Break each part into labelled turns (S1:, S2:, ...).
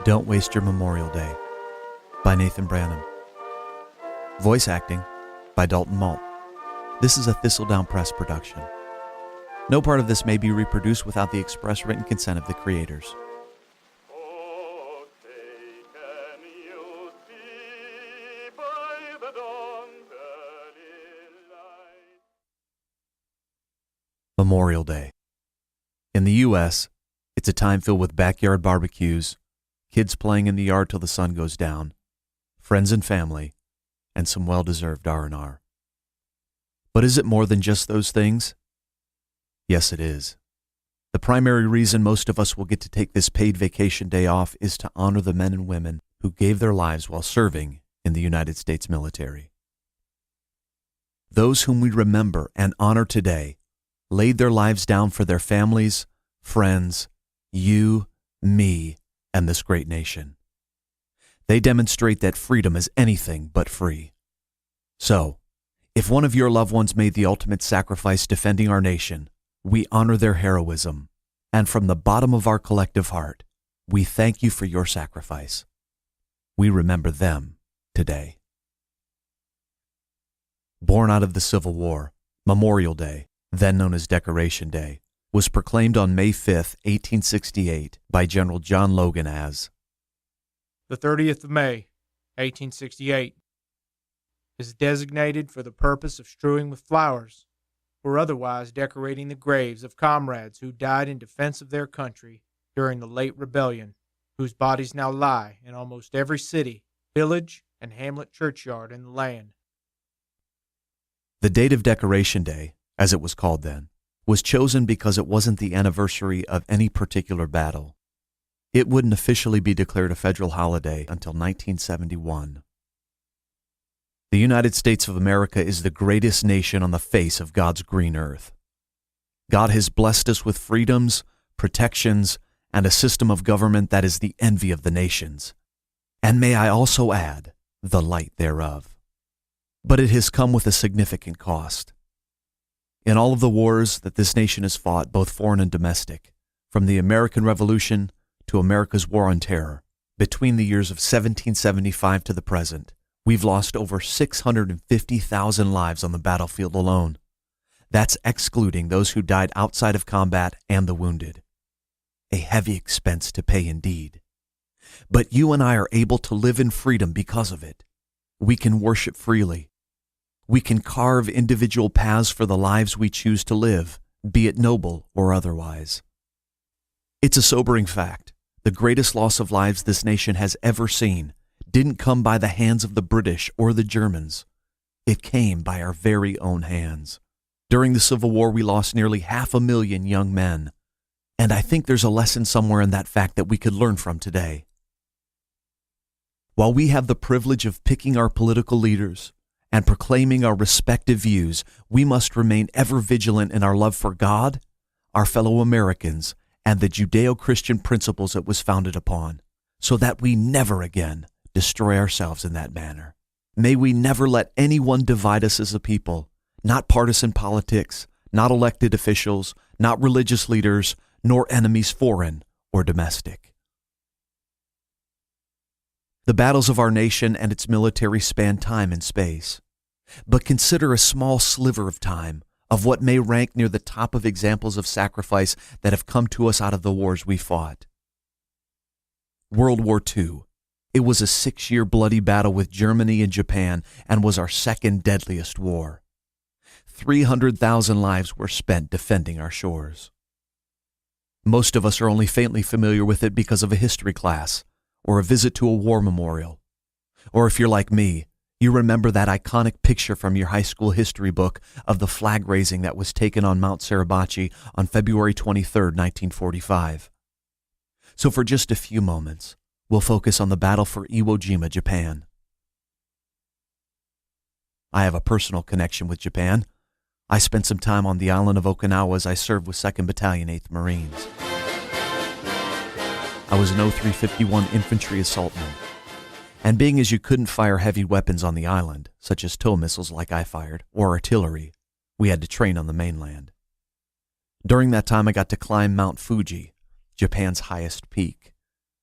S1: Don't Waste Your Memorial Day by Nathan Branham. Voice acting by Dalton Malt. This is a Thistledown Press production. No part of this may be reproduced without the express written consent of the creators.
S2: Oh, taken you see by the dawn's early light.
S1: Memorial Day. In the U.S., it's a time filled with backyard barbecues, kids playing in the yard till the sun goes down, friends and family, and some well-deserved R&R. But is it more than just those things? Yes, it is. The primary reason most of us will get to take this paid vacation day off is to honor the men and women who gave their lives while serving in the United States military. Those whom we remember and honor today laid their lives down for their families, friends, you, me, and this great nation. They demonstrate that freedom is anything but free. So, if one of your loved ones made the ultimate sacrifice defending our nation, we honor their heroism, and from the bottom of our collective heart, we thank you for your sacrifice. We remember them today. Born out of the Civil War, Memorial Day, then known as Decoration Day, was proclaimed on May 5, 1868, by General John Logan as
S3: The 30th of May, 1868, is designated for the purpose of strewing with flowers or otherwise decorating the graves of comrades who died in defense of their country during the late rebellion, whose bodies now lie in almost every city, village, and hamlet churchyard in the land.
S1: The date of Decoration Day, as it was called then, was chosen because it wasn't the anniversary of any particular battle. It wouldn't officially be declared a federal holiday until 1971. The United States of America is the greatest nation on the face of God's green earth. God has blessed us with freedoms, protections, and a system of government that is the envy of the nations. And may I also add, the light thereof. But it has come with a significant cost. In all of the wars that this nation has fought, both foreign and domestic, from the American Revolution to America's War on Terror, between the years of 1775 to the present, we've lost over 650,000 lives on the battlefield alone. That's excluding those who died outside of combat and the wounded. A heavy expense to pay indeed. But you and I are able to live in freedom because of it. We can worship freely. We can carve individual paths for the lives we choose to live, be it noble or otherwise. It's a sobering fact. The greatest loss of lives this nation has ever seen didn't come by the hands of the British or the Germans. It came by our very own hands. During the Civil War, we lost nearly 500,000 young men. And I think there's a lesson somewhere in that fact that we could learn from today. While we have the privilege of picking our political leaders and proclaiming our respective views, we must remain ever vigilant in our love for God, our fellow Americans, and the Judeo-Christian principles it was founded upon, so that we never again destroy ourselves in that manner. May we never let anyone divide us as a people, not partisan politics, not elected officials, not religious leaders, nor enemies foreign or domestic. The battles of our nation and its military span time and space. But consider a small sliver of time of what may rank near the top of examples of sacrifice that have come to us out of the wars we fought. World War II. It was a 6-year bloody battle with Germany and Japan and was our second deadliest war. 300,000 lives were spent defending our shores. Most of us are only faintly familiar with it because of a history class or a visit to a war memorial. Or if you're like me, you remember that iconic picture from your high school history book of the flag raising that was taken on Mount Suribachi on February 23, 1945. So for just a few moments, we'll focus on the battle for Iwo Jima, Japan. I have a personal connection with Japan. I spent some time on the island of Okinawa as I served with 2nd Battalion, 8th Marines. I was an 0351 infantry assaultman. And being as you couldn't fire heavy weapons on the island, such as tow missiles like I fired, or artillery, we had to train on the mainland. During that time, I got to climb Mount Fuji, Japan's highest peak,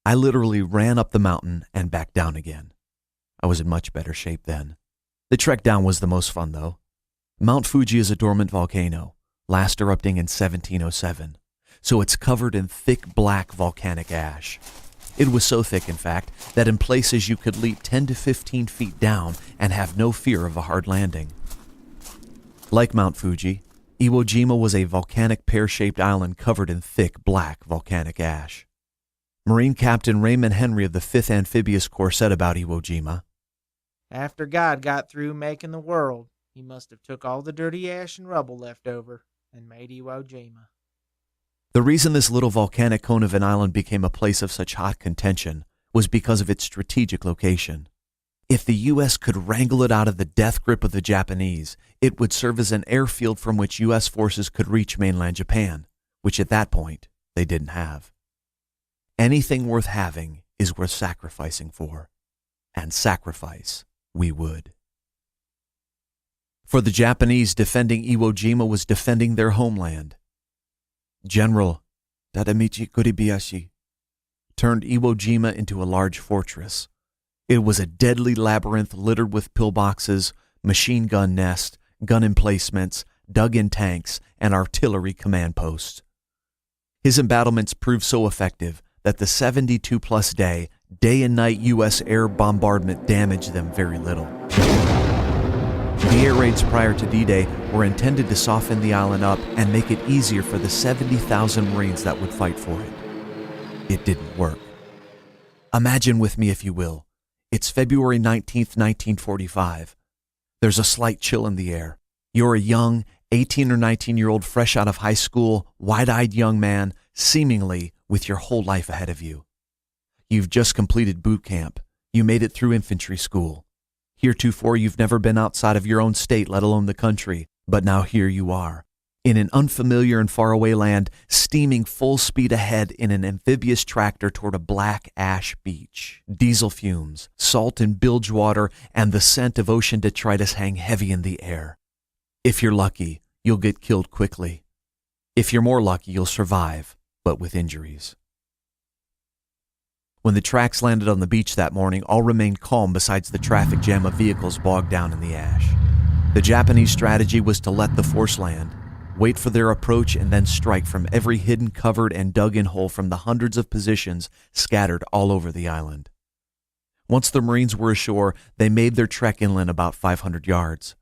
S1: I literally ran up the mountain and back down again. I was in much better shape then. The trek down was the most fun, though. Mount Fuji is a dormant volcano, last erupting in 1707, so it's covered in thick black volcanic ash. It was so thick, in fact, that in places you could leap 10 to 15 feet down and have no fear of a hard landing. Like Mount Fuji, Iwo Jima was a volcanic pear-shaped island covered in thick black volcanic ash. Marine Captain Raymond Henry of the 5th Amphibious Corps said about Iwo Jima,
S3: After God got through making the world, he must have took all the dirty ash and rubble left over and made Iwo Jima.
S1: the reason this little volcanic cone of an island became a place of such hot contention was because of its strategic location. If the U.S. could wrangle it out of the death grip of the Japanese, it would serve as an airfield from which U.S. forces could reach mainland Japan, which at that point they didn't have. Anything worth having is worth sacrificing for, and sacrifice we would. For the Japanese, defending Iwo Jima was defending their homeland. General Tadamichi Kuribayashi turned Iwo Jima into a large fortress. It was a deadly labyrinth littered with pillboxes, machine gun nests, gun emplacements, dug-in tanks, and artillery command posts. His embattlements proved so effective that the 72-plus day and night U.S. air bombardment damaged them very little. The air raids prior to D-Day were intended to soften the island up and make it easier for the 70,000 Marines that would fight for it. It didn't work. Imagine with me, if you will. It's February 19th, 1945. There's a slight chill in the air. You're a young, 18 or 19-year-old fresh out of high school, wide-eyed young man, seemingly with your whole life ahead of you. You've just completed boot camp. You made it through infantry school. Heretofore, you've never been outside of your own state, let alone the country, but now here you are, in an unfamiliar and faraway land, steaming full speed ahead in an amphibious tractor toward a black ash beach. Diesel fumes, salt and bilge water, and the scent of ocean detritus hang heavy in the air. If you're lucky, you'll get killed quickly. If you're more lucky, you'll survive, but with injuries. When the tracks landed on the beach that morning, all remained calm besides the traffic jam of vehicles bogged down in the ash. The Japanese strategy was to let the force land, wait for their approach, and then strike from every hidden, covered, and dug-in hole from the hundreds of positions scattered all over the island. Once the Marines were ashore, they made their trek inland about 500 yards.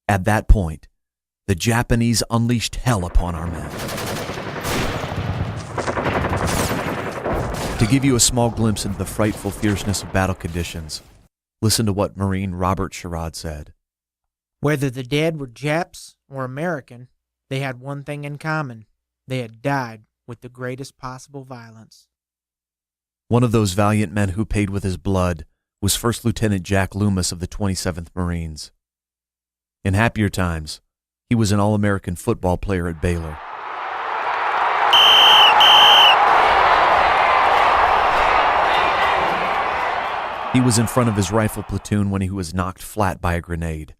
S1: At that point, the Japanese unleashed hell upon our men. To give you a small glimpse into the frightful fierceness of battle conditions, listen to what Marine Robert Sherrod said.
S3: Whether the dead were Japs or American, they had one thing in common. They had died with the greatest possible violence.
S1: One of those valiant men who paid with his blood was First Lieutenant Jack Loomis of the 27th Marines. In happier times, he was an All-American football player at Baylor. He was in front of his rifle platoon when he was knocked flat by a grenade.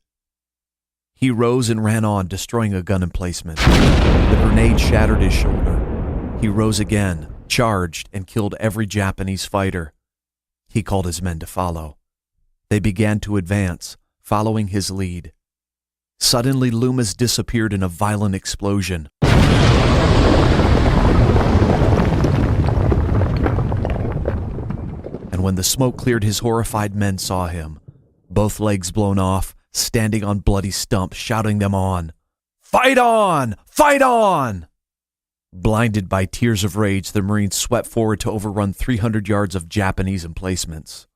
S1: He rose and ran on, destroying a gun emplacement. The grenade shattered his shoulder. He rose again, charged, and killed every Japanese fighter. He called his men to follow. They began to advance, following his lead. Suddenly, Loomis disappeared in a violent explosion. And when the smoke cleared, his horrified men saw him, both legs blown off, standing on bloody stumps, shouting them on. Fight on! Fight on! Blinded by tears of rage, the Marines swept forward to overrun 300 yards of Japanese emplacements.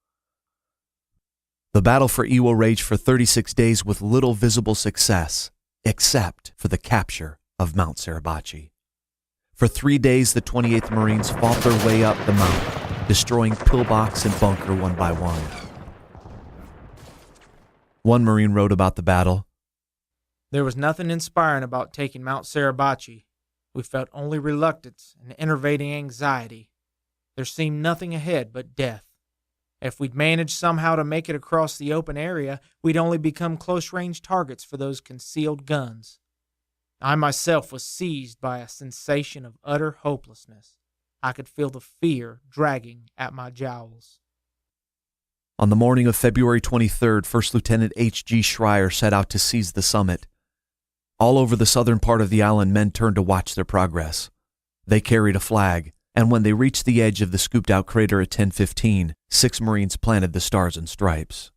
S1: The battle for Iwo raged for 36 days with little visible success, except for the capture of Mount Suribachi. For 3 days, the 28th Marines fought their way up the mountain, destroying pillbox and bunker one by one. One Marine wrote about the battle.
S3: There was nothing inspiring about taking Mount Suribachi. We felt only reluctance and enervating anxiety. There seemed nothing ahead but death. If we'd managed somehow to make it across the open area, we'd only become close-range targets for those concealed guns. I myself was seized by a sensation of utter hopelessness. I could feel the fear dragging at my jowls.
S1: On the morning of February 23rd, First Lieutenant H.G. Schreier set out to seize the summit. All over the southern part of the island, men turned to watch their progress. They carried a flag, and when they reached the edge of the scooped-out crater at 10:15, 6 Marines planted the stars and stripes.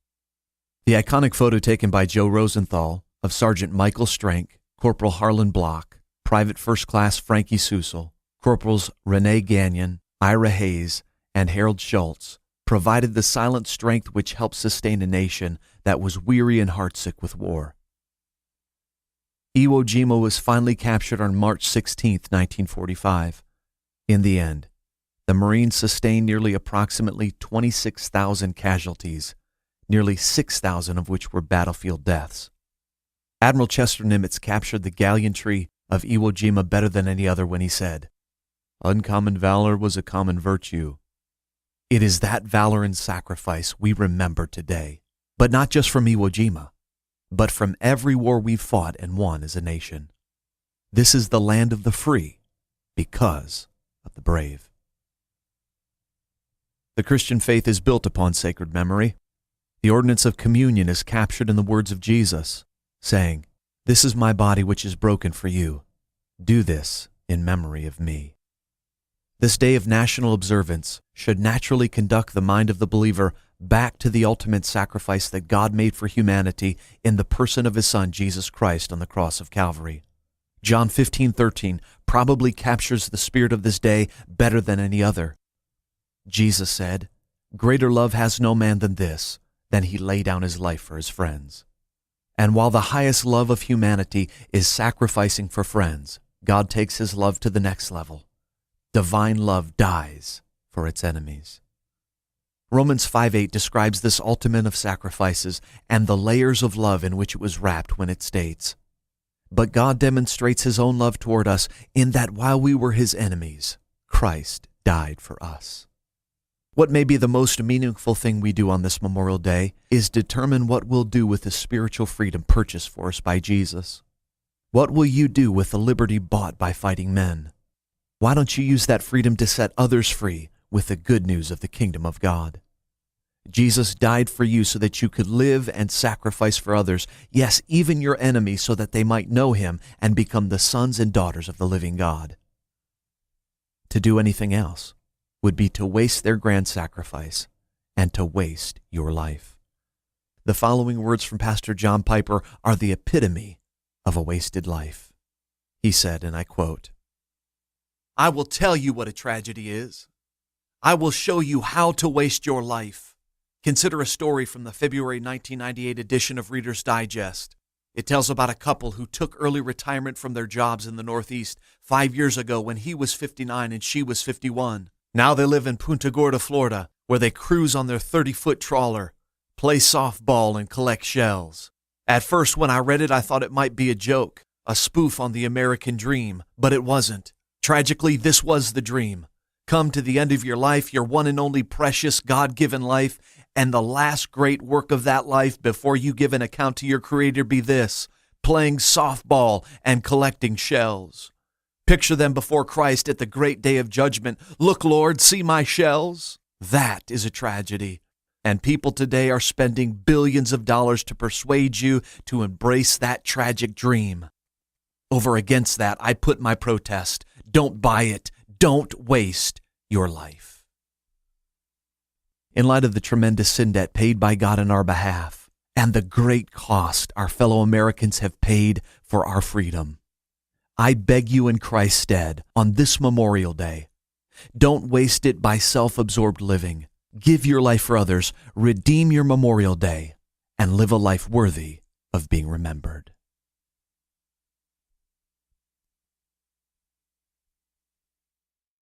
S1: The iconic photo taken by Joe Rosenthal of Sergeant Michael Strank, Corporal Harlan Block, Private First Class Frankie Susel, Corporals Renee Gagnon, Ira Hayes, and Harold Schultz provided the silent strength which helped sustain a nation that was weary and heartsick with war. Iwo Jima was finally captured on March 16, 1945. In the end, the Marines sustained nearly approximately 26,000 casualties, nearly 6,000 of which were battlefield deaths. Admiral Chester Nimitz captured the gallantry of Iwo Jima better than any other when he said, "Uncommon valor was a common virtue." It is that valor and sacrifice we remember today, but not just from Iwo Jima, but from every war we've fought and won as a nation. This is the land of the free because of the brave. The Christian faith is built upon sacred memory. The ordinance of communion is captured in the words of Jesus, saying, "This is my body which is broken for you. Do this in memory of me." This day of national observance should naturally conduct the mind of the believer back to the ultimate sacrifice that God made for humanity in the person of His Son, Jesus Christ, on the cross of Calvary. John 15:13 probably captures the spirit of this day better than any other. Jesus said, "Greater love has no man than this, than he lay down his life for his friends." And while the highest love of humanity is sacrificing for friends, God takes His love to the next level. Divine love dies for its enemies. Romans 5:8 describes this ultimate of sacrifices and the layers of love in which it was wrapped when it states, "But God demonstrates His own love toward us in that while we were His enemies, Christ died for us." What may be the most meaningful thing we do on this Memorial Day is determine what we'll do with the spiritual freedom purchased for us by Jesus. What will you do with the liberty bought by fighting men? Why don't you use that freedom to set others free with the good news of the kingdom of God? Jesus died for you so that you could live and sacrifice for others, yes, even your enemies, so that they might know Him and become the sons and daughters of the living God. To do anything else would be to waste their grand sacrifice and to waste your life. The following words from Pastor John Piper are the epitome of a wasted life. He said, and I quote, "I will tell you what a tragedy is. I will show you how to waste your life. Consider a story from the February 1998 edition of Reader's Digest. It tells about a couple who took early retirement from their jobs in the Northeast 5 years ago when he was 59 and she was 51. Now they live in Punta Gorda, Florida, where they cruise on their 30-foot trawler, play softball, and collect shells. At first, when I read it, I thought it might be a joke, a spoof on the American dream, but it wasn't. Tragically, this was the dream. Come to the end of your life, your one and only precious God-given life, and the last great work of that life before you give an account to your Creator be this: playing softball and collecting shells. Picture them before Christ at the great day of judgment. Look, Lord, see my shells. That is a tragedy. And people today are spending billions of dollars to persuade you to embrace that tragic dream. Over against that, I put my protest. Don't buy it. Don't waste your life. In light of the tremendous sin debt paid by God in our behalf and the great cost our fellow Americans have paid for our freedom, I beg you in Christ's stead on this Memorial Day, don't waste it by self-absorbed living. Give your life for others, redeem your Memorial Day, and live a life worthy of being remembered.